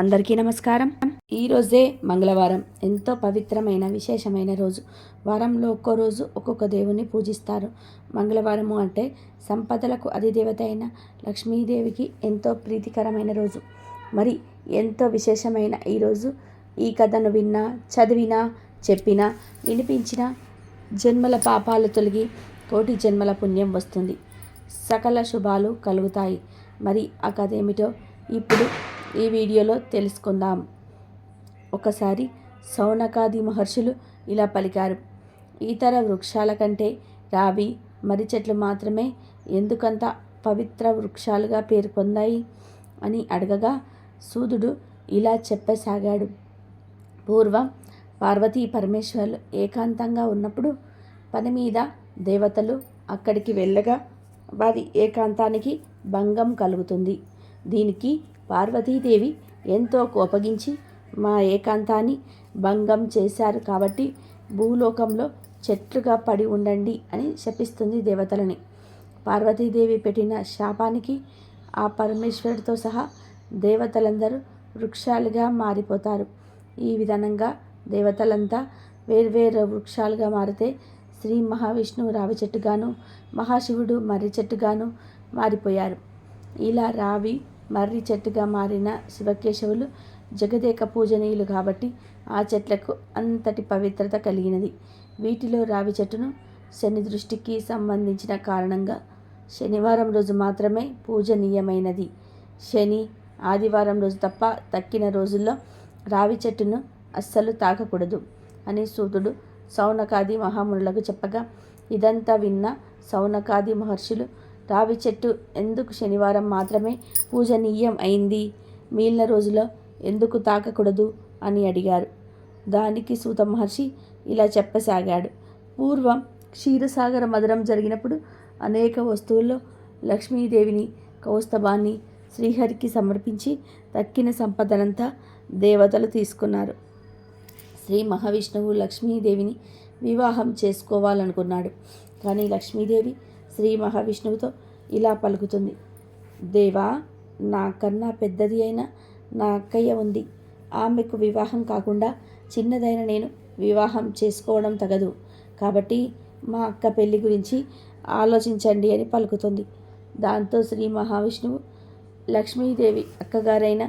అందరికీ నమస్కారం. ఈరోజే మంగళవారం. ఎంతో పవిత్రమైన విశేషమైన రోజు. వారంలో ఒక్కో రోజు ఒక్కొక్క దేవుని పూజిస్తారు. మంగళవారము అంటే సంపదలకు అధిదేవత అయిన లక్ష్మీదేవికి ఎంతో ప్రీతికరమైన రోజు. మరి ఎంతో విశేషమైన ఈరోజు ఈ కథను విన్నా, చదివినా, చెప్పినా, వినిపించినా జన్మల పాపాలు తొలగి కోటి జన్మల పుణ్యం వస్తుంది. సకల శుభాలు కలుగుతాయి. మరి ఆ కథ ఏమిటో ఇప్పుడు ఈ వీడియోలో తెలుసుకుందాం. ఒకసారి శౌనకాది మహర్షులు ఇలా పలికారు. ఇతర వృక్షాల కంటే రావి, మర్రి చెట్లు మాత్రమే ఎందుకంత పవిత్ర వృక్షాలుగా పేరు పొందాయి అని అడగగా సూదుడు ఇలా చెప్పసాగాడు. పూర్వం పార్వతీ పరమేశ్వర్లు ఏకాంతంగా ఉన్నప్పుడు పని మీద దేవతలు అక్కడికి వెళ్ళగా వారి ఏకాంతానికి భంగం కలుగుతుంది. దీనికి పార్వతీదేవి ఎంతో కోపగించి మా ఏకాంతాన్ని భంగం చేశారు కాబట్టి భూలోకంలో చెట్లుగా పడి ఉండండి అని శపిస్తుంది దేవతలని. పార్వతీదేవి పెట్టిన శాపానికి ఆ పరమేశ్వరుడితో సహా దేవతలందరూ వృక్షాలుగా మారిపోతారు. ఈ విధానంగా దేవతలంతా వేర్వేరు వృక్షాలుగా మారితే శ్రీ మహావిష్ణువు రావి చెట్టుగాను, మహాశివుడు మర్రి చెట్టుగాను మారిపోయారు. ఇలా రావి, మర్రి చెట్టుగా మారిన శివకేశవులు జగదేక పూజనీయులు కాబట్టి ఆ చెట్లకు అంతటి పవిత్రత కలిగినది. వీటిలో రావి చెట్టును శని దృష్టికి సంబంధించిన కారణంగా శనివారం రోజు మాత్రమే పూజనీయమైనది. శని, ఆదివారం రోజు తప్ప తక్కిన రోజుల్లో రావి చెట్టును అస్సలు తాకకూడదు అని సూతుడు శౌనకాది మహామునులకు చెప్పగా ఇదంతా విన్న శౌనకాది మహర్షులు రావి చెట్టు ఎందుకు శనివారం మాత్రమే పూజనీయం అయింది, మిగిలిన రోజులో ఎందుకు తాకకూడదు అని అడిగారు. దానికి సూత మహర్షి ఇలా చెప్పసాగాడు. పూర్వం క్షీరసాగర మదనం జరిగినప్పుడు అనేక వస్తువుల్లో లక్ష్మీదేవిని, కౌస్తభాన్ని శ్రీహరికి సమర్పించి తక్కిన సంపదనంతా దేవతలు తీసుకున్నారు. శ్రీ మహావిష్ణువు లక్ష్మీదేవిని వివాహం చేసుకోవాలనుకున్నాడు. కానీ లక్ష్మీదేవి శ్రీ మహావిష్ణువుతో ఇలా పలుకుతుంది. దేవా, నాకన్నా పెద్దది అయిన నా అక్కయ్య ఉంది. ఆమెకు వివాహం కాకుండా చిన్నదైన నేను వివాహం చేసుకోవడం తగదు. కాబట్టి మా అక్క పెళ్లి గురించి ఆలోచించండి అని పలుకుతుంది. దాంతో శ్రీ మహావిష్ణువు లక్ష్మీదేవి అక్కగారైన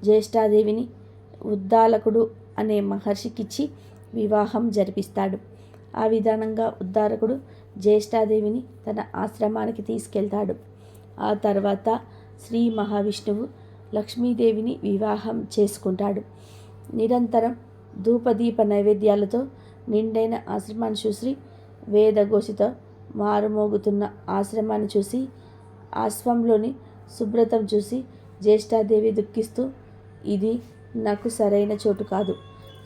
జ్యేష్ఠాదేవిని ఉద్దాలకుడు అనే మహర్షికిచ్చి వివాహం జరిపిస్తాడు. ఆ విధానంగా ఉద్దాలకుడు జ్యేష్ఠాదేవిని తన ఆశ్రమానికి తీసుకెళ్తాడు. ఆ తర్వాత శ్రీ మహావిష్ణువు లక్ష్మీదేవిని వివాహం చేసుకుంటాడు. నిరంతరం ధూపదీప నైవేద్యాలతో నిండైన ఆశ్రమాన్ని చూసి, వేదఘోషితో మారుమోగుతున్న ఆశ్రమాన్ని చూసి, ఆశ్రమంలోని శుభ్రతం చూసి జ్యేష్ఠాదేవి దుఃఖిస్తూ, ఇది నాకు సరైన చోటు కాదు.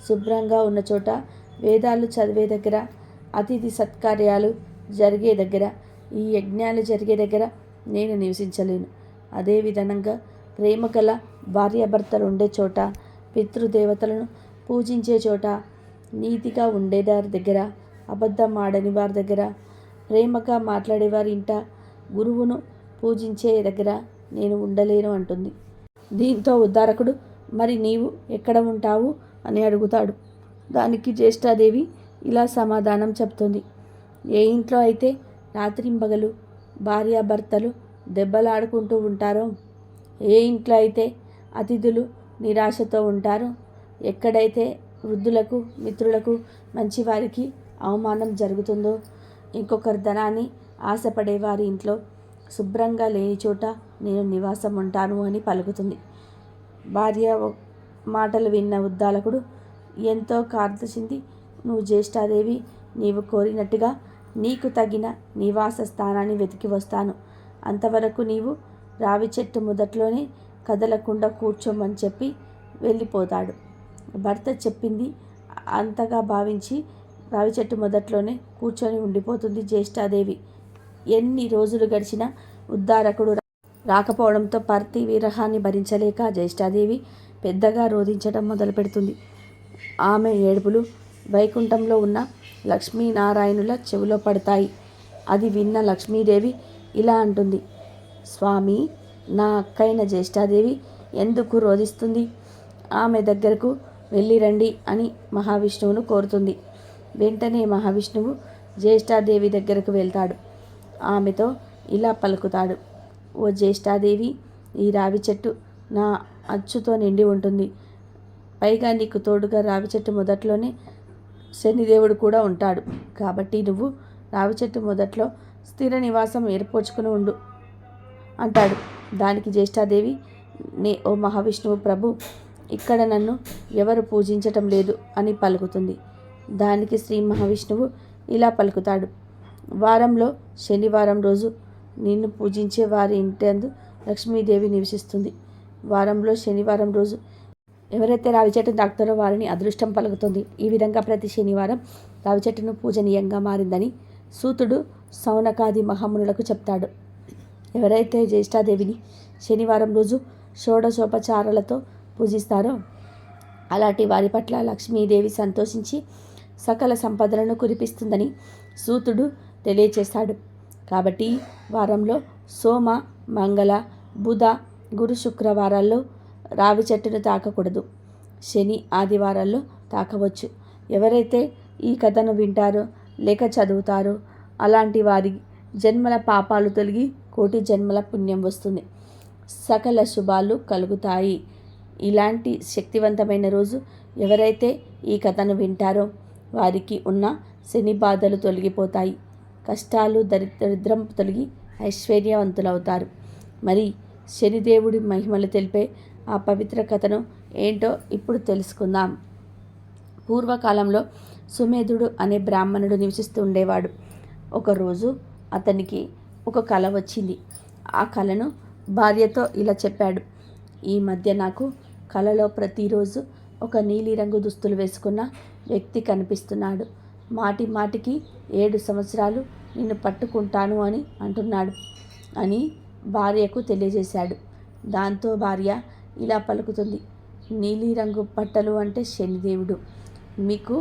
శుభ్రంగా ఉన్న చోట, వేదాలు చదివే దగ్గర, అతిథి సత్కార్యాలు జరిగే దగ్గర, ఈ యజ్ఞాలు జరిగే దగ్గర నేను నివసించలేను. అదేవిధంగా ప్రేమ గల భార్యాభర్తలు ఉండే చోట, పితృదేవతలను పూజించే చోట, నీతిగా ఉండేవారి దగ్గర, అబద్ధం ఆడని వారి దగ్గర, ప్రేమగా మాట్లాడేవారి ఇంట, గురువును పూజించే దగ్గర నేను ఉండలేను అంటుంది. దీంతో ఉద్దారకుడు, మరి నీవు ఎక్కడ ఉంటావు అని అడుగుతాడు. దానికి జ్యేష్ఠాదేవి ఇలా సమాధానం చెప్తుంది. ఏ ఇంట్లో అయితే రాత్రింబగలు భార్యాభర్తలు దెబ్బలాడుకుంటూ ఉంటారో, ఏ ఇంట్లో అయితే అతిథులు నిరాశతో ఉంటారో, ఎక్కడైతే వృద్ధులకు, మిత్రులకు, మంచివారికి అవమానం జరుగుతుందో, ఇంకొకరి ధనాన్ని ఆశపడే వారి ఇంట్లో శుభ్రంగా లేని చోట నేను నివాసం ఉంటాను అని పలుకుతుంది. భార్య మాటలు విన్న ఉద్దాలకుడు ఎంతో కార్తచింది, నువ్వు జ్యేష్ఠాదేవి, నీవు కోరినట్టుగా నీకు తగిన నివాస స్థానాన్ని వెతికి వస్తాను. అంతవరకు నీవు రావి చెట్టు మొదట్లోనే కదలకుండా కూర్చోమని చెప్పి వెళ్ళిపోతాడు. భర్త చెప్పింది అంతగా భావించి రావి చెట్టు మొదట్లోనే కూర్చొని ఉండిపోతుంది జ్యేష్ఠాదేవి. ఎన్ని రోజులు గడిచినా ఉద్దారకుడు రాకపోవడంతో భర్తీ విరహాన్ని భరించలేక జ్యేష్ఠాదేవి పెద్దగా రోధించడం మొదలుపెడుతుంది. ఆమె ఏడుపులు వైకుంఠంలో ఉన్న లక్ష్మీనారాయణుల చెవిలో పడతాయి. అది విన్న లక్ష్మీదేవి ఇలా అంటుంది. స్వామి, నా అక్కైన జ్యేష్ఠాదేవి ఎందుకు రోధిస్తుంది? ఆమె దగ్గరకు వెళ్ళి రండి అని మహావిష్ణువును కోరుతుంది. వెంటనే మహావిష్ణువు జ్యేష్ఠాదేవి దగ్గరకు వెళ్తాడు. ఆమెతో ఇలా పలుకుతాడు: ఓ జ్యేష్ఠాదేవి, ఈ రావి చెట్టు నా అచ్చుతో నిండి ఉంటుంది. పైగా నీకు తోడుగా రావి చెట్టు మొదట్లోనే శనిదేవుడు కూడా ఉంటాడు. కాబట్టి నువ్వు రావి చెట్టు మొదట్లో స్థిర నివాసం ఏర్పరచుకుని ఉండు అంటాడు. దానికి జ్యేష్ఠాదేవి, ఓ మహావిష్ణువు ప్రభు, ఇక్కడ నన్ను ఎవరు పూజించటం లేదు అని పలుకుతుంది. దానికి శ్రీ మహావిష్ణువు ఇలా పలుకుతాడు: వారంలో శనివారం రోజు నిన్ను పూజించే వారి ఇంటందు లక్ష్మీదేవి నివసిస్తుంది. వారంలో శనివారం రోజు ఎవరైతే రావి చెట్టును తాకుతారో వారిని అదృష్టం పలుకుతుంది. ఈ విధంగా ప్రతి శనివారం రావి చెట్టును పూజనీయంగా మారిందని సూతుడు సౌనకాది మహామునులకు చెప్తాడు. ఎవరైతే జ్యేష్ఠాదేవిని శనివారం రోజు షోడశోపచారాలతో పూజిస్తారో అలాంటి వారి పట్ల లక్ష్మీదేవి సంతోషించి సకల సంపదలను కురిపిస్తుందని సూతుడు తెలియచేశాడు. కాబట్టి వారంలో సోమ, మంగళ, బుధ, గురు, శుక్రవారాల్లో రావి చెట్టును తాకకూడదు. శని, ఆదివారాల్లో తాకవచ్చు. ఎవరైతే ఈ కథను వింటారో లేక చదువుతారో అలాంటి వారి జన్మల పాపాలు తొలగి కోటి జన్మల పుణ్యం వస్తుంది. సకల శుభాలు కలుగుతాయి. ఇలాంటి శక్తివంతమైన రోజు ఎవరైతే ఈ కథను వింటారో వారికి ఉన్న శని బాధలు తొలగిపోతాయి. కష్టాలు, దరిద్రం తొలగి ఐశ్వర్యవంతులవుతారు. మరి శనిదేవుడి మహిమలు తెలిపే ఆ పవిత్ర కథను ఏంటో ఇప్పుడు తెలుసుకుందాం. పూర్వకాలంలో సుమేధుడు అనే బ్రాహ్మణుడు నివసిస్తూ ఉండేవాడు. ఒకరోజు అతనికి ఒక కల వచ్చింది. ఆ కలను భార్యతో ఇలా చెప్పాడు: ఈ మధ్య నాకు కలలో ప్రతిరోజు ఒక నీలిరంగు దుస్తులు వేసుకున్న వ్యక్తి కనిపిస్తున్నాడు. మాటి మాటికి 7 సంవత్సరాలు నిన్ను పట్టుకుంటాను అని అంటున్నాడు అని భార్యకు తెలియజేశాడు. దాంతో భార్య ఇలా పలుకుతుంది: నీలిరంగు బట్టలు అంటే శనిదేవుడు. మీకు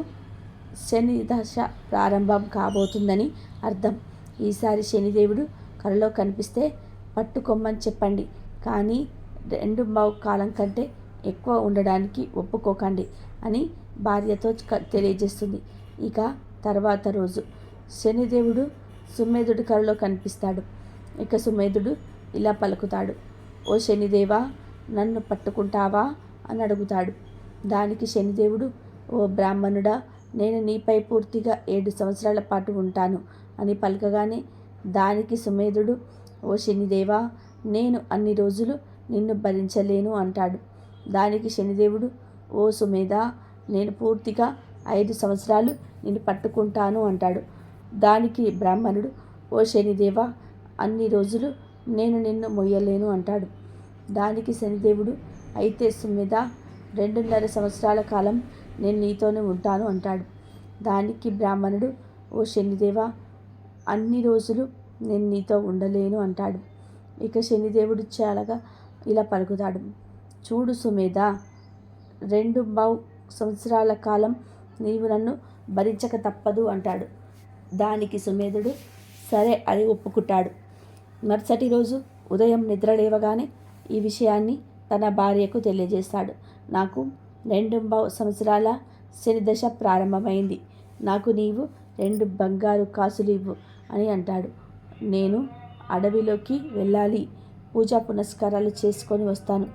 శని దశ ప్రారంభం కాబోతుందని అర్థం. ఈసారి శనిదేవుడు కలలో కనిపిస్తే పట్టుకోమని చెప్పండి. కానీ 2 కాలం కంటే ఎక్కువ ఉండడానికి ఒప్పుకోకండి అని భార్యతో తెలియజేస్తుంది. ఇక తర్వాత రోజు శనిదేవుడు సుమేధుడి కలలో కనిపిస్తాడు. ఇక సుమేధుడు ఇలా పలుకుతాడు: ఓ శనిదేవా, నన్ను పట్టుకుంటావా అని అడుగుతాడు. దానికి శనిదేవుడు: ఓ బ్రాహ్మణుడా, నేను నీపై పూర్తిగా 7 సంవత్సరాల పాటు ఉంటాను అని పలకగానే దానికి సుమేధుడు: ఓ శనిదేవా, నేను అన్ని రోజులు నిన్ను భరించలేను అంటాడు. దానికి శనిదేవుడు: ఓ సుమేధా, నేను పూర్తిగా 5 సంవత్సరాలు నిన్ను పట్టుకుంటాను అంటాడు. దానికి బ్రాహ్మణుడు: ఓ శనిదేవా, అన్ని రోజులు నేను నిన్ను మొయ్యలేను అంటాడు. దానికి శనిదేవుడు: అయితే సుమేధా, 2.5 సంవత్సరాల కాలం నేను నీతోనే ఉంటాను అంటాడు. దానికి బ్రాహ్మణుడు: ఓ శనిదేవా, అన్ని రోజులు నేను నీతో ఉండలేను అంటాడు. ఇక శనిదేవుడు చాలాగా ఇలా పలుకుతాడు: చూడు సుమేధా, 2 సంవత్సరాల కాలం నీవు నన్ను భరించక తప్పదు అంటాడు. దానికి సుమేధుడు సరే అని ఒప్పుకుంటాడు. మరుసటి రోజు ఉదయం నిద్ర లేవగానే ఈ విషయాన్ని తన భార్యకు తెలియజేస్తాడు. నాకు 2 సంవత్సరాల శని దశ ప్రారంభమైంది. నాకు నీవు 2 బంగారు కాసులు ఇవ్వు అని అంటాడు. నేను అడవిలోకి వెళ్ళాలి, పూజా పునస్కారాలు చేసుకొని వస్తాను.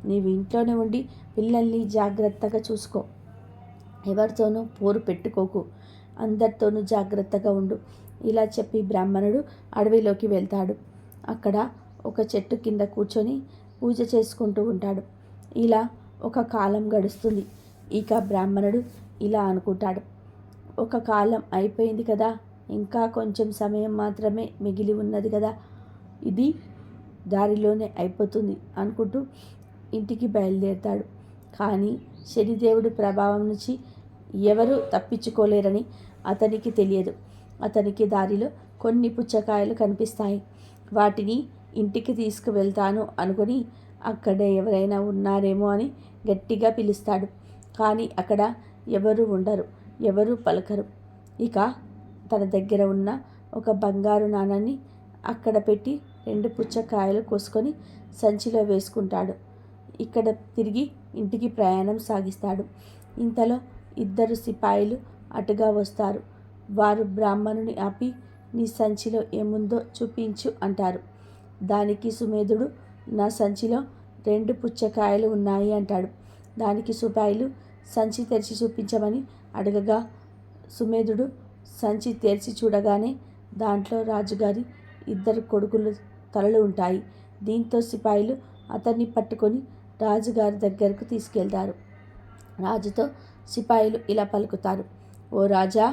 నీవు ఇంట్లోనే ఉండి పిల్లల్ని జాగ్రత్తగా చూసుకో. ఎవరితోనూ పోరు పెట్టుకోకు. అందరితోనూ జాగ్రత్తగా ఉండు. ఇలా చెప్పి బ్రాహ్మణుడు అడవిలోకి వెళ్తాడు. అక్కడ ఒక చెట్టు కింద కూర్చొని పూజ చేసుకుంటూ ఉంటాడు. ఇలా ఒక కాలం గడుస్తుంది. ఇక బ్రాహ్మణుడు ఇలా అనుకుంటాడు: ఒక కాలం అయిపోయింది కదా, ఇంకా కొంచెం సమయం మాత్రమే మిగిలి ఉన్నది కదా, ఇది దారిలోనే అయిపోతుంది అనుకుంటూ ఇంటికి బయలుదేరుతాడు. కానీ శనిదేవుడి ప్రభావం నుంచి ఎవరు తప్పించుకోలేరని అతనికి తెలియదు. అతనికి దారిలో కొన్ని పుచ్చకాయలు కనిపిస్తాయి. వాటిని ఇంటికి తీసుకువెళ్తాను అనుకుని అక్కడే ఎవరైనా ఉన్నారేమో అని గట్టిగా పిలుస్తాడు. కానీ అక్కడ ఎవరు ఉండరు, ఎవరు పలకరు. ఇక తన దగ్గర ఉన్న ఒక బంగారు నాణాన్ని అక్కడ పెట్టి 2 పుచ్చకాయలు కోసుకొని సంచిలో వేసుకుంటాడు. ఇక్కడ తిరిగి ఇంటికి ప్రయాణం సాగిస్తాడు. ఇంతలో 2 సిపాయిలు అటుగా వస్తారు. వారు బ్రాహ్మణుని ఆపి, నీ సంచిలో ఏముందో చూపించు అంటారు. దానికి సుమేధుడు, నా సంచిలో 2 పుచ్చకాయలు ఉన్నాయి అంటాడు. దానికి సిపాయిలు సంచి తెరిచి చూపించమని అడగగా సుమేధుడు సంచి తెరిచి చూడగానే దాంట్లో రాజుగారి 2 కొడుకుల తలలు ఉంటాయి. దీంతో సిపాయిలు అతన్ని పట్టుకొని రాజుగారి దగ్గరకు తీసుకెళ్తారు. రాజుతో సిపాయిలు ఇలా పలుకుతారు, ఓ రాజా,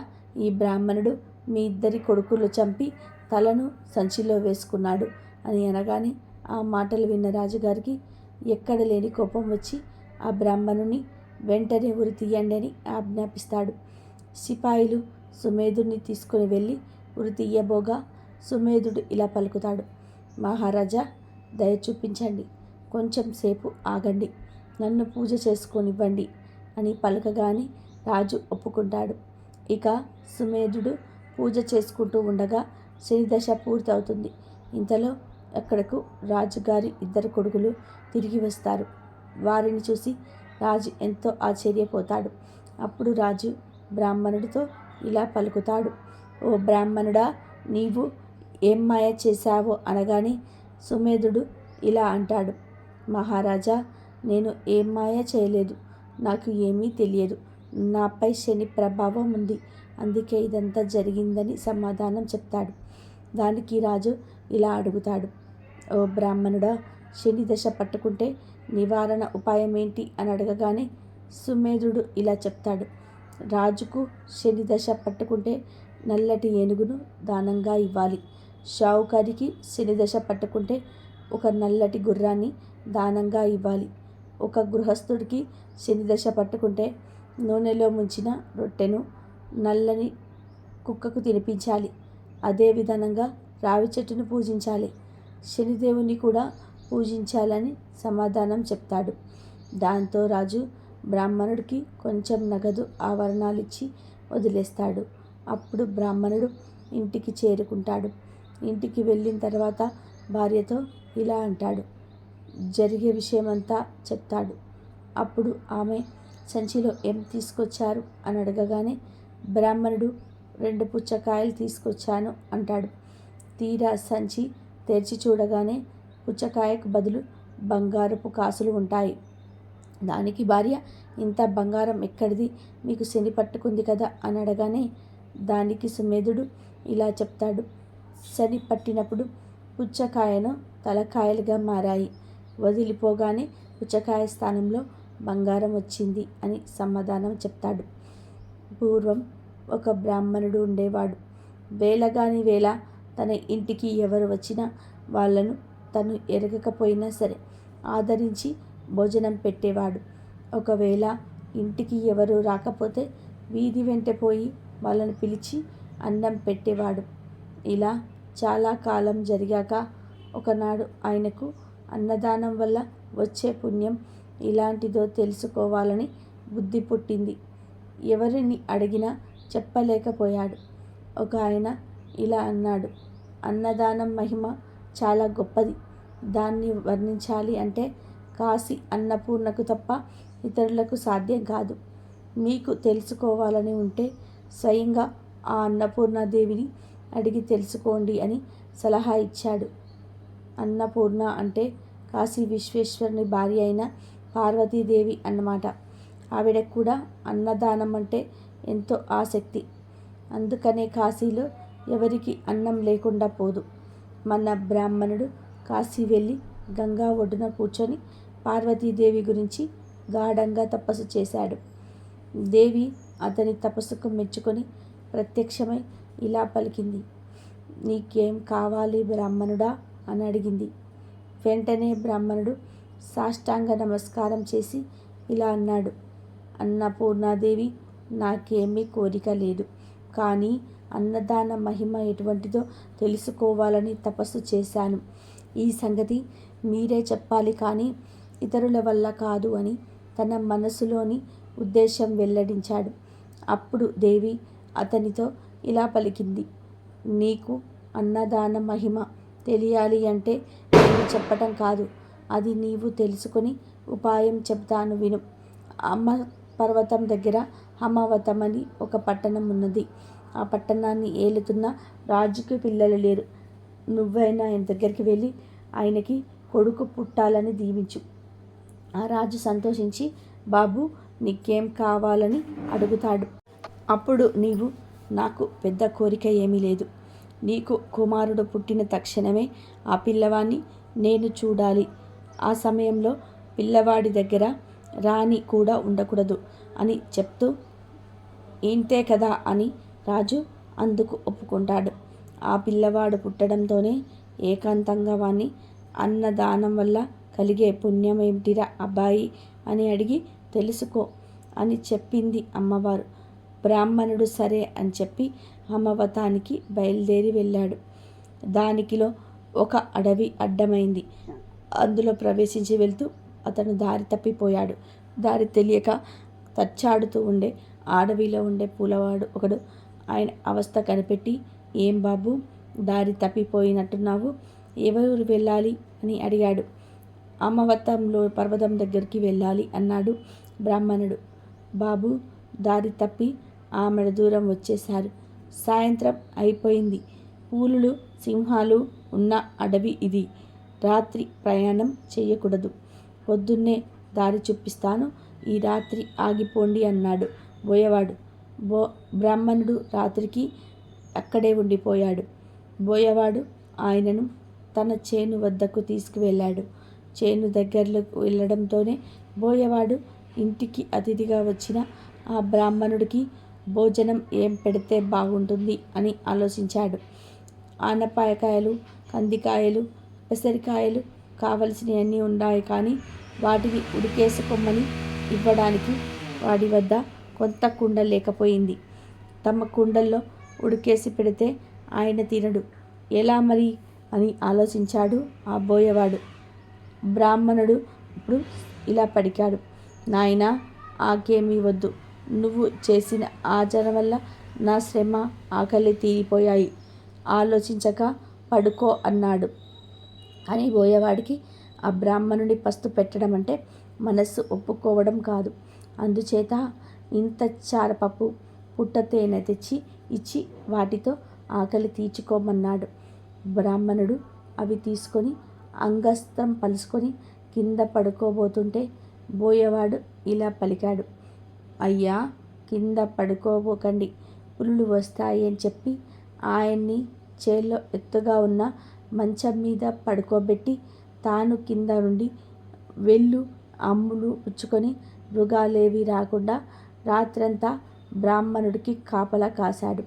ఈ బ్రాహ్మణుడు మీ 2 కొడుకులు చంపి తలను సంచిలో వేసుకున్నాడు అని అనగానే ఆ మాటలు విన్న రాజుగారికి ఎక్కడ లేని కోపం వచ్చి ఆ బ్రాహ్మణుని వెంటనే ఉరి తీయండి అని ఆజ్ఞాపిస్తాడు. సిపాయిలు సుమేధుడిని తీసుకుని వెళ్ళి ఉరి తీయబోగా సుమేధుడు ఇలా పలుకుతాడు, మహారాజా, దయ చూపించండి, కొంచెం సేపు ఆగండి, నన్ను పూజ చేసుకొనివ్వండి అని పలకగానే రాజు ఒప్పుకుంటాడు. ఇక సుమేధుడు పూజ చేసుకుంటూ ఉండగా శనిదశ పూర్తవుతుంది. ఇంతలో అక్కడకు రాజుగారి 2 కొడుకులు తిరిగి వస్తారు. వారిని చూసి రాజు ఎంతో ఆశ్చర్యపోతాడు. అప్పుడు రాజు బ్రాహ్మణుడితో ఇలా పలుకుతాడు, ఓ బ్రాహ్మణుడా, నీవు ఏం మాయ చేశావో అనగానే సుమేధుడు ఇలా అంటాడు, మహారాజా, నేను ఏం మాయ చేయలేదు, నాకు ఏమీ తెలియదు, నాపై శని ప్రభావం ఉంది, అందుకే ఇదంతా జరిగిందని సమాధానం చెప్తాడు. దానికి రాజు ఇలా అడుగుతాడు, ఓ బ్రాహ్మణుడా, శని దశ పట్టుకుంటే నివారణ ఉపాయం ఏంటి అని అడగగానే సుమేధుడు ఇలా చెప్తాడు, రాజుకు శని దశ పట్టుకుంటే నల్లటి ఏనుగును దానంగా ఇవ్వాలి. షావుకారికి శని దశ పట్టుకుంటే ఒక నల్లటి గుర్రాన్ని దానంగా ఇవ్వాలి. ఒక గృహస్థుడికి శని దశ పట్టుకుంటే నూనెలో ముంచిన రొట్టెను నల్లని కుక్కకు తినిపించాలి. అదే విధానంగా రావి చెట్టును పూజించాలి. శనిదేవుని కూడా పూజించాలని సమాధానం చెప్తాడు. దాంతో రాజు బ్రాహ్మణుడికి కొంచెం నగదు ఆభరణాలిచ్చి వదిలేస్తాడు. అప్పుడు బ్రాహ్మణుడు ఇంటికి చేరుకుంటాడు. ఇంటికి వెళ్ళిన తర్వాత భార్యతో ఇలా అంటాడు, జరిగే విషయమంతా చెప్తాడు. అప్పుడు ఆమె సంచిలో ఏం తీసుకొచ్చారు అని అడగగానే బ్రాహ్మణుడు 2 పుచ్చకాయలు తీసుకొచ్చాను అంటాడు. తీరా సంచి తెరిచి చూడగానే పుచ్చకాయకు బదులు బంగారపు కాసులు ఉంటాయి. దానికి భార్య, ఇంత బంగారం ఎక్కడిది, మీకు శని పట్టుకుంది కదా అని అడగానే దానికి సుమేధుడు ఇలా చెప్తాడు, శని పట్టినప్పుడు పుచ్చకాయను తలకాయలుగా మారాయి, వదిలిపోగానే పుచ్చకాయ స్థానంలో బంగారం వచ్చింది అని సమాధానం చెప్తాడు. పూర్వం ఒక బ్రాహ్మణుడు ఉండేవాడు. వేళగాని వేళ తన ఇంటికి ఎవరు వచ్చినా వాళ్ళను తను ఎరగకపోయినా సరే ఆదరించి భోజనం పెట్టేవాడు. ఒకవేళ ఇంటికి ఎవరు రాకపోతే వీధి వెంట పోయి వాళ్ళని పిలిచి అన్నం పెట్టేవాడు. ఇలా చాలా కాలం జరిగాక ఒకనాడు ఆయనకు అన్నదానం వల్ల వచ్చే పుణ్యం ఇలాంటిదో తెలుసుకోవాలని బుద్ధి పుట్టింది. ఎవరిని అడిగినా చెప్పలేకపోయాడు. ఒక ఆయన ఇలా అన్నాడు, అన్నదానం మహిమ చాలా గొప్పది, దాన్ని వర్ణించాలి అంటే కాశీ అన్నపూర్ణకు తప్ప ఇతరులకు సాధ్యం కాదు. మీకు తెలుసుకోవాలని ఉంటే స్వయంగా ఆ అన్నపూర్ణాదేవిని అడిగి తెలుసుకోండి అని సలహా ఇచ్చాడు. అన్నపూర్ణ అంటే కాశీ విశ్వేశ్వరుని భార్య అయిన పార్వతీదేవి అన్నమాట. ఆవిడకు కూడా అన్నదానం అంటే ఎంతో ఆసక్తి. అందుకనే కాశీలో ఎవరికి అన్నం లేకుండా పోదు. మన బ్రాహ్మణుడు కాశీ వెళ్ళి గంగా ఒడ్డున కూర్చొని పార్వతీదేవి గురించి గాఢంగా తపస్సు చేశాడు. దేవి అతని తపస్సుకు మెచ్చుకొని ప్రత్యక్షమై ఇలా పలికింది, నీకేం కావాలి బ్రాహ్మణుడా అని అడిగింది. వెంటనే బ్రాహ్మణుడు సాష్టాంగ నమస్కారం చేసి ఇలా అన్నాడు, అన్నపూర్ణాదేవి, నాకేమీ కోరిక లేదు, కానీ అన్నదాన మహిమ ఎటువంటిదో తెలుసుకోవాలని తపస్సు చేశాను. ఈ సంగతి మీరే చెప్పాలి కానీ ఇతరుల వల్ల కాదు అని తన మనసులోని ఉద్దేశం వెల్లడించాడు. అప్పుడు దేవి అతనితో ఇలా పలికింది, నీకు అన్నదాన మహిమ తెలియాలి అంటే నేను చెప్పటం కాదు, అది నీవు తెలుసుకొని ఉపాయం చెబుతాను విను. అమ్మ పర్వతం దగ్గర హమావతం అని ఒక పట్టణం ఉన్నది. ఆ పట్టణాన్ని ఏలుతున్న రాజుకి పిల్లలు లేరు. నువ్వైనా ఆయన దగ్గరికి వెళ్ళి ఆయనకి కొడుకు పుట్టాలని దీవించు. ఆ రాజు సంతోషించి, బాబు నీకేం కావాలని అడుగుతాడు. అప్పుడు నీవు, నాకు పెద్ద కోరిక ఏమీ లేదు. నీకు కుమారుడు పుట్టిన తక్షణమే ఆ పిల్లవాడిని నేను చూడాలి. ఆ సమయంలో పిల్లవాడి దగ్గర రాణి కూడా ఉండకూడదు అని చెప్తూ, ఇంతే కదా అని రాజు అందుకు ఒప్పుకుంటాడు. ఆ పిల్లవాడు పుట్టడంతోనే ఏకాంతంగా వాణ్ణి అన్నదానం వల్ల కలిగే పుణ్యం ఏమిటిరా అబ్బాయి అని అడిగి తెలుసుకో అని చెప్పింది అమ్మవారు. బ్రాహ్మణుడు సరే అని చెప్పి హమవతానికి బయలుదేరి వెళ్ళాడు. దానికిలో ఒక అడవి అడ్డమైంది. అందులో ప్రవేశించి వెళ్తూ అతను దారి తప్పిపోయాడు. దారి తెలియక తచ్చాడుతూ ఉండే అడవిలో ఉండే పూలవాడు ఒకడు ఆయన అవస్థ కనిపెట్టి, ఏం బాబు దారి తప్పిపోయినట్టున్నావు, ఎవరు వెళ్ళాలి అని అడిగాడు. అమ్మవతంలో పర్వతం దగ్గరికి వెళ్ళాలి అన్నాడు బ్రాహ్మణుడు. బాబు దారి తప్పి ఆమెడ దూరం వచ్చేశారు. సాయంత్రం అయిపోయింది. పులులు సింహాలు ఉన్న అడవి ఇది. రాత్రి ప్రయాణం చేయకూడదు. పొద్దున్నే దారి చూపిస్తాను, ఈ రాత్రి ఆగిపోండి అన్నాడు బోయవాడు. బ్రాహ్మణుడు రాత్రికి అక్కడే ఉండిపోయాడు. బోయవాడు ఆయనను తన చేను వద్దకు తీసుకువెళ్ళాడు. చేను దగ్గరలోకి వెళ్ళడంతోనే బోయవాడు ఇంటికి అతిథిగా వచ్చిన ఆ బ్రాహ్మణుడికి భోజనం ఏం పెడితే బాగుంటుంది అని ఆలోచించాడు. ఆనపకాయలు, కందికాయలు, పెసరికాయలు కావలసినవన్నీ ఉన్నాయి. కానీ వాటిని ఉడికేసుకోమని ఇవ్వడానికి వాడి వద్ద కొంత కుండ లేకపోయింది. తమ కుండల్లో ఉడికేసి పెడితే ఆయన తినడు, ఎలా మరి అని ఆలోచించాడు ఆ బోయవాడు. బ్రాహ్మణుడు ఇప్పుడు ఇలా పలికాడు, నాయనా ఆకేమీ వద్దు. నువ్వు చేసిన ఆచారం వల్ల నా శ్రమ ఆకలి తీరిపోయాయి. ఆలోచించక పడుకో అన్నాడు. కానీ బోయవాడికి ఆ బ్రాహ్మణుడి పస్తు పెట్టడం అంటే మనస్సు ఒప్పుకోవడం కాదు. అందుచేత ఇంత చారపప్పు పుట్ట తేనె తెచ్చి ఇచ్చి వాటితో ఆకలి తీర్చుకోమన్నాడు. బ్రాహ్మణుడు అవి తీసుకొని అంగస్త్రం పలుసుకొని కింద పడుకోబోతుంటే బోయవాడు ఇలా పలికాడు, అయ్యా కింద పడుకోబోకండి, పులులు వస్తాయి అని చెప్పి ఆయన్ని చేల్లో ఎత్తుగా ఉన్న మంచం మీద పడుకోబెట్టి తాను కింద నుండి వెళ్ళు అమ్ములు పుచ్చుకొని మృగాలేవి రాకుండా రాత్రంతా బ్రాహ్మణుడికి కాపలా కాశాడు.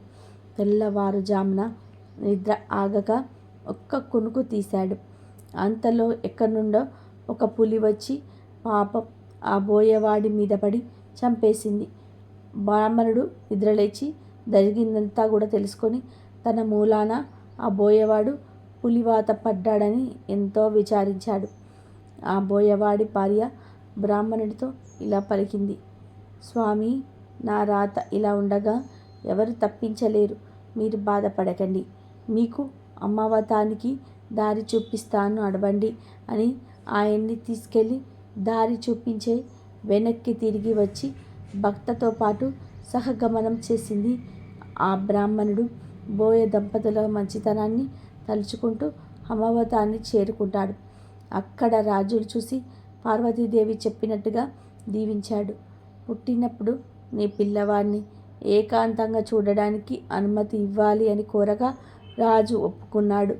తెల్లవారుజామున నిద్ర ఆగక ఒక్క కునుకు తీశాడు. అంతలో ఎక్కడి నుండో ఒక పులి వచ్చి పాపం ఆ బోయవాడి మీద పడి చంపేసింది. బ్రాహ్మణుడు నిద్రలేచి జరిగిందంతా కూడా తెలుసుకొని తన మూలాన ఆ బోయవాడు పులివాత పడ్డాడని ఎంతో విచారించాడు. ఆ బోయవాడి భార్య బ్రాహ్మణుడితో ఇలా పలికింది, స్వామి నా రాత ఇలా ఉండగా ఎవరు తప్పించలేరు, మీరు బాధపడకండి, మీకు అమ్మవతానికి దారి చూపిస్తాను అడవండి అని ఆయన్ని తీసుకెళ్ళి దారి చూపించే వెనక్కి తిరిగి వచ్చి భక్తతో పాటు సహగమనం చేసింది. ఆ బ్రాహ్మణుడు బోయ దంపతుల మంచితనాన్ని తలుచుకుంటూ అమ్మవతాన్ని చేరుకుంటాడు. అక్కడ రాజులు చూసి పార్వతీదేవి చెప్పినట్టుగా దీవించాడు. పుట్టినప్పుడు నీ పిల్లవాడిని ఏకాంతంగా చూడడానికి అనుమతి ఇవ్వాలి అని కోరగా రాజు ఒప్పుకున్నాడు.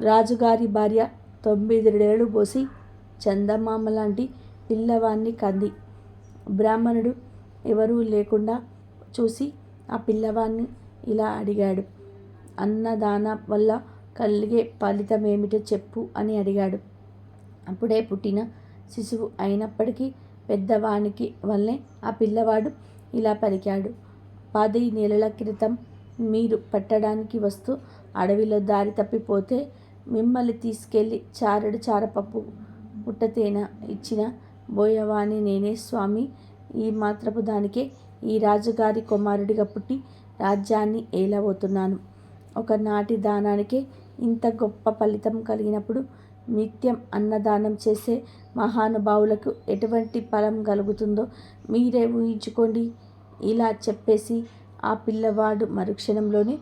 రాజుగారి భార్య 9 ఏళ్ళు పోసి చందమామ లాంటి పిల్లవాడిని కంది. బ్రాహ్మణుడు ఎవరూ లేకుండా చూసి ఆ పిల్లవాడిని ఇలా అడిగాడు, అన్నదాన వల్ల కలిగే ఫలితం ఏమిటో చెప్పు అని అడిగాడు. అప్పుడే పుట్టిన శిశువు అయినప్పటికీ పెద్దవానికి వల్లే ఆ పిల్లవాడు ఇలా పలికాడు, 10 నెలల క్రితం మీరు పట్టడానికి వస్తూ అడవిలో దారి తప్పిపోతే మిమ్మల్ని తీసుకెళ్ళి చారెడు చారపప్పు పుట్టతేనె ఇచ్చిన బోయవాణి నేనే స్వామి. ఈ మాత్రపు దానికే ఈ రాజుగారి కుమారుడిగా పుట్టి రాజ్యాన్ని ఏలబోతున్నాను. ఒకనాటి దానానికే ఇంత గొప్ప ఫలితం కలిగినప్పుడు నిత్యం అన్నదానం చేసే మహానుభావులకు ఎటువంటి ఫలం కలుగుతుందో మీరే ఊహించుకోండి. ఇలా చెప్పేసి ఆ పిల్లవాడు మరుక్షణంలోనే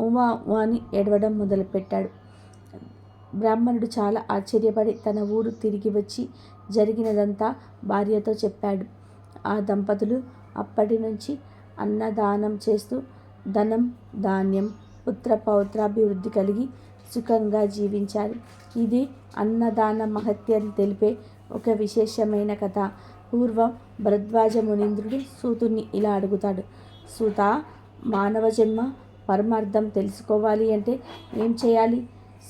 ఉమా అని ఏడవడం మొదలుపెట్టాడు. బ్రాహ్మణుడు చాలా ఆశ్చర్యపడి తన ఊరు తిరిగి వచ్చి జరిగినదంతా భార్యతో చెప్పాడు. ఆ దంపతులు అప్పటి నుంచి అన్నదానం చేస్తూ ధనం, ధాన్యం, పుత్ర పౌత్రాభివృద్ధి కలిగి సుఖంగా జీవించారు. ఇది అన్నదాన మహత్యం తెలిపే ఒక విశేషమైన కథ. పూర్వం భరద్వాజ మునీంద్రుడు సూతుణ్ణి ఇలా అడుగుతాడు. సూత, మానవ జన్మ పరమార్థం తెలుసుకోవాలి అంటే ఏం చేయాలి?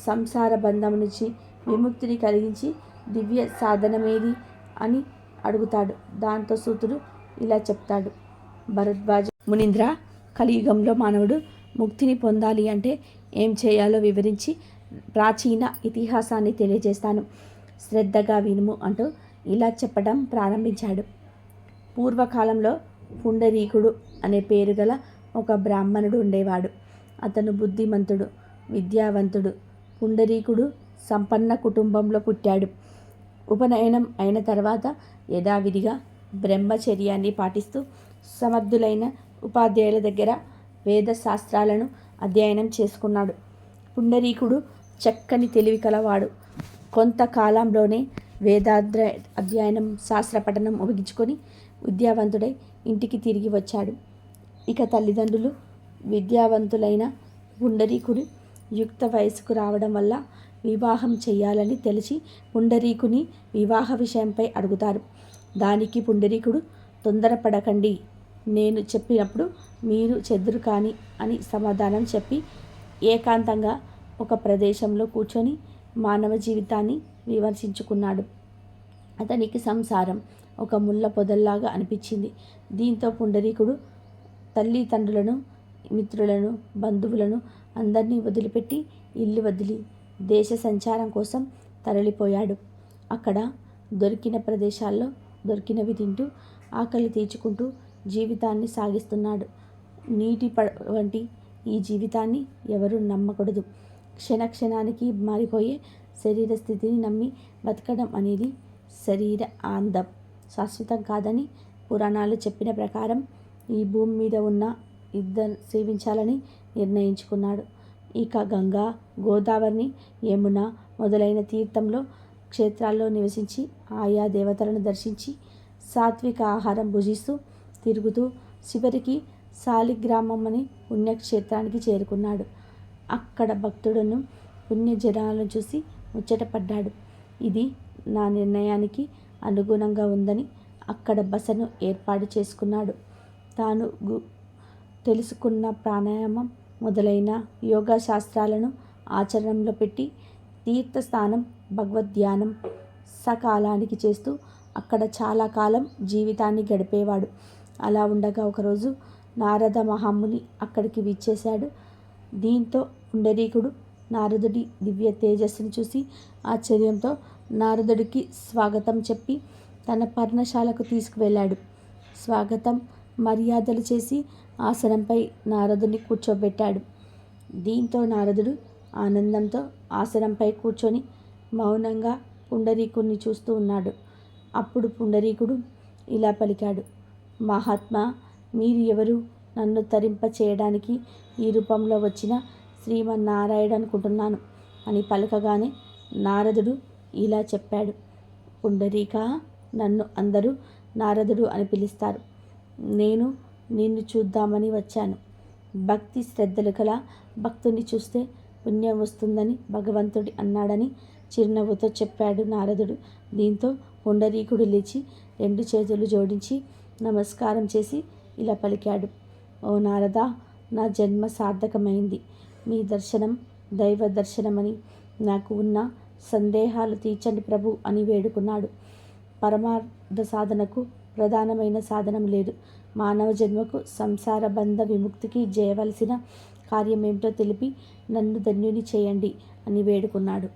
సంసార బంధం నుంచి విముక్తిని కలిగించి దివ్య సాధనమేది అని అడుగుతాడు. దాంతో సూతుడు ఇలా చెప్తాడు. భరద్వాజ మునీంద్ర, కలియుగంలో మానవుడు ముక్తిని పొందాలి అంటే ఏం చేయాలో వివరించి ప్రాచీన ఇతిహాసాన్ని తెలియజేస్తాను. శ్రద్ధగా వినుము అంటూ ఇలా చెప్పడం ప్రారంభించాడు. పూర్వకాలంలో పుండరీకుడు అనే పేరు గల ఒక బ్రాహ్మణుడు ఉండేవాడు. అతను బుద్ధిమంతుడు, విద్యావంతుడు. పుండరీకుడు సంపన్న కుటుంబంలో పుట్టాడు. ఉపనయనం అయిన తర్వాత యథావిధిగా బ్రహ్మచర్యాన్ని పాటిస్తూ సమర్థులైన ఉపాధ్యాయుల దగ్గర వేద శాస్త్రాలను అధ్యయనం చేసుకున్నాడు. పుండరీకుడు చక్కని తెలివి కలవాడు. కొంతకాలంలోనే అధ్యయనం, శాస్త్ర పఠనం ముగించుకొని విద్యావంతుడై ఇంటికి తిరిగి వచ్చాడు. ఇక తల్లిదండ్రులు విద్యావంతులైన పుండరీకుడు యుక్త వయసుకు రావడం వల్ల వివాహం చేయాలని తెలిసి పుండరీకుని వివాహ విషయంపై అడుగుతారు. దానికి పుండరీకుడు, తొందరపడకండి, నేను చెప్పినప్పుడు మీరు చెద్దురు కాని అని సమాధానం చెప్పి ఏకాంతంగా ఒక ప్రదేశంలో కూర్చొని మానవ జీవితాన్ని విమర్శించుకున్నాడు. అతనికి సంసారం ఒక ముళ్ళ పొదల్లాగా అనిపించింది. దీంతో పుండరీకుడు తల్లిదండ్రులను, మిత్రులను, బంధువులను అందరినీ వదిలిపెట్టి ఇల్లు వదిలి దేశ సంచారం కోసం తరలిపోయాడు. అక్కడ దొరికిన ప్రదేశాల్లో దొరికినవి తింటూ ఆకలి తీర్చుకుంటూ జీవితాన్ని సాగిస్తున్నాడు. నీటి వంటి ఈ జీవితాన్ని ఎవరూ నమ్మకూడదు. క్షణానికి మారిపోయే శరీర స్థితిని నమ్మి బతకడం అనేది శరీర ఆనందం శాశ్వతం కాదని పురాణాలు చెప్పిన ప్రకారం ఈ భూమి మీద ఉన్న ఇద్దరు సేవించాలని నిర్ణయించుకున్నాడు. ఇక గంగా, గోదావరిని, యమున మొదలైన తీర్థంలో క్షేత్రాల్లో నివసించి ఆయా దేవతలను దర్శించి సాత్విక ఆహారం భుజిస్తూ తిరుగుతూ చివరికి శాలిగ్రామం అనే పుణ్యక్షేత్రానికి చేరుకున్నాడు. అక్కడ భక్తుడును పుణ్యజనాలను చూసి ముచ్చటపడ్డాడు. ఇది నా నిర్ణయానికి అనుగుణంగా ఉందని అక్కడ బసను ఏర్పాటు చేసుకున్నాడు. తాను తెలుసుకున్న ప్రాణాయామం మొదలైన యోగా శాస్త్రాలను ఆచరణలో పెట్టి తీర్థస్నానం, భగవద్ధ్యానం సకాలానికి చేస్తూ అక్కడ చాలా కాలం జీవితాన్ని గడిపేవాడు. అలా ఉండగా ఒకరోజు నారద మహాముని అక్కడికి విచ్చేశాడు. దీంతో పుండరీకుడు నారదుడి దివ్య తేజస్సును చూసి ఆశ్చర్యంతో నారదుడికి స్వాగతం చెప్పి తన పర్ణశాలకు తీసుకువెళ్ళాడు. స్వాగతం మర్యాదలు చేసి ఆసనంపై నారదుని కూర్చోబెట్టాడు. దీంతో నారదుడు ఆనందంతో ఆసనంపై కూర్చొని మౌనంగా పుండరీకుడిని చూస్తూ ఉన్నాడు. అప్పుడు పుండరీకుడు ఇలా పలికాడు. మహాత్మా, మీరు ఎవరు? నన్ను తరింప చేయడానికి ఈ రూపంలో వచ్చిన శ్రీమన్నారాయణ అనుకుంటున్నాను అని పలకగానే నారదుడు ఇలా చెప్పాడు. పుండరీక, నన్ను అందరూ నారదుడు అని పిలుస్తారు. నేను నిన్ను చూద్దామని వచ్చాను. భక్తి శ్రద్ధలు కల భక్తుని చూస్తే పుణ్యం వస్తుందని భగవంతుడి అన్నాడని చిరునవ్వుతో చెప్పాడు నారదుడు. దీంతో పుండరీకుడు లేచి 2 చేతులు జోడించి నమస్కారం చేసి ఇలా పలికాడు. ఓ నారద, నా జన్మ సార్థకమైంది. మీ దర్శనం దైవ దర్శనమని, నాకు ఉన్న సందేహాలు తీర్చండి ప్రభు అని వేడుకున్నాడు. పరమార్థ సాధనకు ప్రధానమైన సాధనం లేదు. మానవ జన్మకు సంసార బంధ విముక్తికి చేయవలసిన కార్యమేమిటో తెలిపి నన్ను ధన్యుని చేయండి అని వేడుకున్నాడు.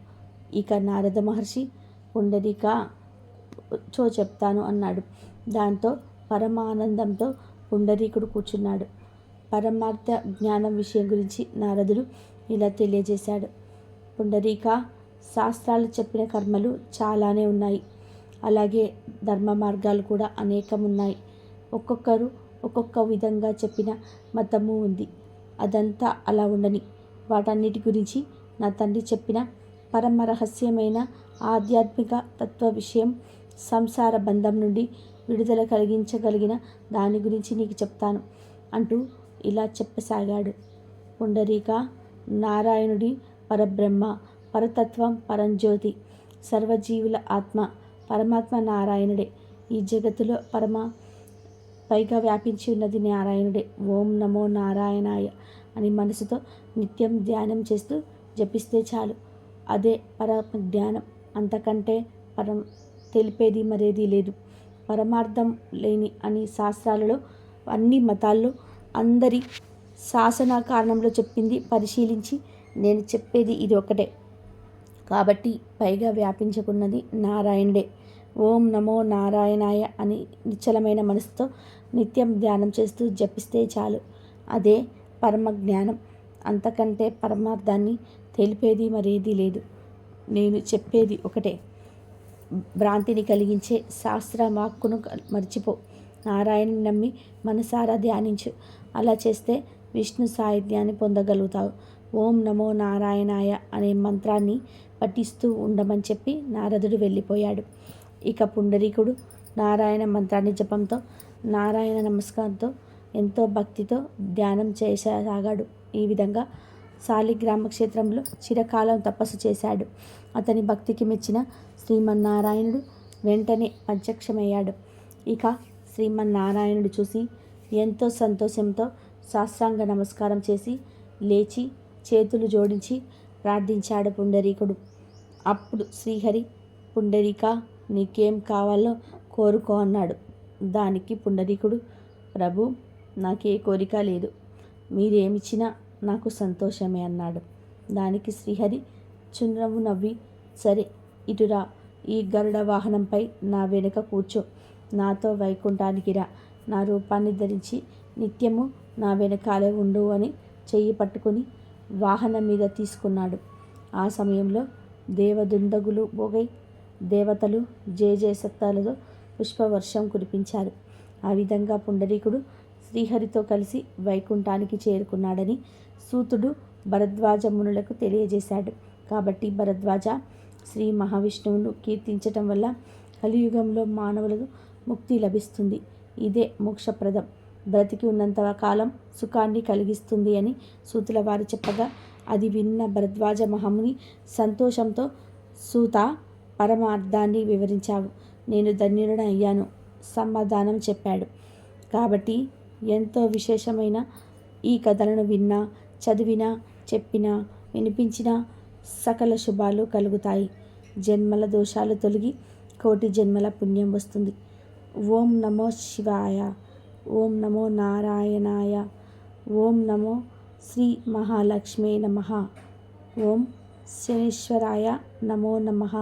ఇక నారద మహర్షి పుండరీక చెప్తాను అన్నాడు. దాంతో పరమానందంతో పుండరీకుడు కూర్చున్నాడు. పరమార్థ జ్ఞానం విషయం గురించి నారదుడు ఇలా తెలియజేశాడు. పుండరీక, శాస్త్రాలు చెప్పిన కర్మలు చాలానే ఉన్నాయి. అలాగే ధర్మ మార్గాలు కూడా అనేకం ఉన్నాయి. ఒక్కొక్కరు ఒక్కొక్క విధంగా చెప్పిన మతము ఉంది. అదంతా అలా ఉండని, వాటన్నిటి గురించి నా తండ్రి చెప్పిన పరమ రహస్యమైన ఆధ్యాత్మిక తత్వ విషయం, సంసార బంధం నుండి విడుదల కలిగించగలిగిన దాని గురించి నీకు చెప్తాను అంటూ ఇలా చెప్పసాగాడు. పుండరీక నారాయణుడి పరబ్రహ్మ, పరతత్వం, పరంజ్యోతి, సర్వజీవుల ఆత్మ, పరమాత్మ నారాయణుడే. ఈ జగత్తులో పైగా వ్యాపించి ఉన్నది నారాయణుడే. ఓం నమో నారాయణాయ అని మనసుతో నిత్యం ధ్యానం చేస్తూ జపిస్తే చాలు. అదే పరమ జ్ఞానం. అంతకంటే తెలిపేది మరేది లేదు. పరమార్థం లేని అని శాస్త్రాలలో, అన్ని మతాల్లో, అందరి శాసన కారణంలో చెప్పింది పరిశీలించి నేను చెప్పేది ఇది ఒకటే. కాబట్టి పైగా వ్యాపించుకున్నది నారాయణుడే. ఓం నమో నారాయణాయ అని నిశ్చలమైన మనసుతో నిత్యం ధ్యానం చేస్తూ జపిస్తే చాలు. అదే పరమ జ్ఞానం. అంతకంటే పరమార్థాన్ని తెలిపేది మరేది లేదు. నేను చెప్పేది ఒకటే. భ్రాంతిని కలిగించే శాస్త్ర వాక్కును మర్చిపో. నారాయణుని నమ్మి మనసారా ధ్యానించు. అలా చేస్తే విష్ణు సాహిత్యాన్ని పొందగలుగుతావు. ఓం నమో నారాయణాయ అనే మంత్రాన్ని పఠిస్తూ ఉండమని చెప్పి నారదుడు వెళ్ళిపోయాడు. ఇక పుండరీకుడు నారాయణ మంత్రాన్ని జపంతో, నారాయణ నమస్కారంతో, ఎంతో భక్తితో ధ్యానం చేసాగాడు. ఈ విధంగా శాలిగ్రామ క్షేత్రంలో చిరకాలం తపస్సు చేశాడు. అతని భక్తికి మెచ్చిన శ్రీమన్నారాయణుడు వెంటనే ప్రత్యక్షమయ్యాడు. ఇక శ్రీమన్నారాయణుడు చూసి ఎంతో సంతోషంతో సాష్టాంగ నమస్కారం చేసి లేచి చేతులు జోడించి ప్రార్థించాడు పుండరీకుడు. అప్పుడు శ్రీహరి, పుండరీక నీకేం కావాలో కోరుకో అన్నాడు. దానికి పుండరీకుడు, ప్రభు నాకే కోరిక లేదు, మీరేమిచ్చినా నాకు సంతోషమే అన్నాడు. దానికి శ్రీహరి చుండ్రము నవ్వి, సరే ఇటురా, ఈ గరుడ వాహనంపై నా వెనుక కూర్చో, నాతో వైకుంఠానికి రా, నా రూపాన్ని ధరించి నిత్యము నా వెనకాలే ఉండు అని చెయ్యి పట్టుకుని వాహనం మీద తీసుకున్నాడు. ఆ సమయంలో దేవదుందగులు మోగై దేవతలు జయజయశక్తాలతో పుష్పవర్షం కురిపించారు. ఆ విధంగా పుండరీకుడు శ్రీహరితో కలిసి వైకుంఠానికి చేరుకున్నాడని సూతుడు భరద్వాజ మునులకు తెలియజేశాడు. కాబట్టి భరద్వాజ శ్రీ మహావిష్ణువును కీర్తించటం వల్ల కలియుగంలో మానవులకు ముక్తి లభిస్తుంది. ఇదే మోక్షప్రదం, బ్రతికి ఉన్నంత కాలం సుఖాన్ని కలిగిస్తుంది అని సూతుల వారు చెప్పగా అది విన్న భరద్వాజ మహాముని సంతోషంతో, సూత పరమార్థాన్ని వివరించావు, నేను ధన్యుడని అయ్యాను సమాధానం చెప్పాడు. కాబట్టి ఎంతో విశేషమైన ఈ కథలను విన్నా, చదివినా, చెప్పినా, వినిపించినా సకల శుభాలు కలుగుతాయి. జన్మల దోషాలు తొలగి కోటి జన్మల పుణ్యం వస్తుంది. ఓం నమో శివాయ, ఓం నమో నారాయణాయ, ఓం నమో శ్రీ మహాలక్ష్మే నమః, ఓం శనీశ్వరాయ నమో నమః.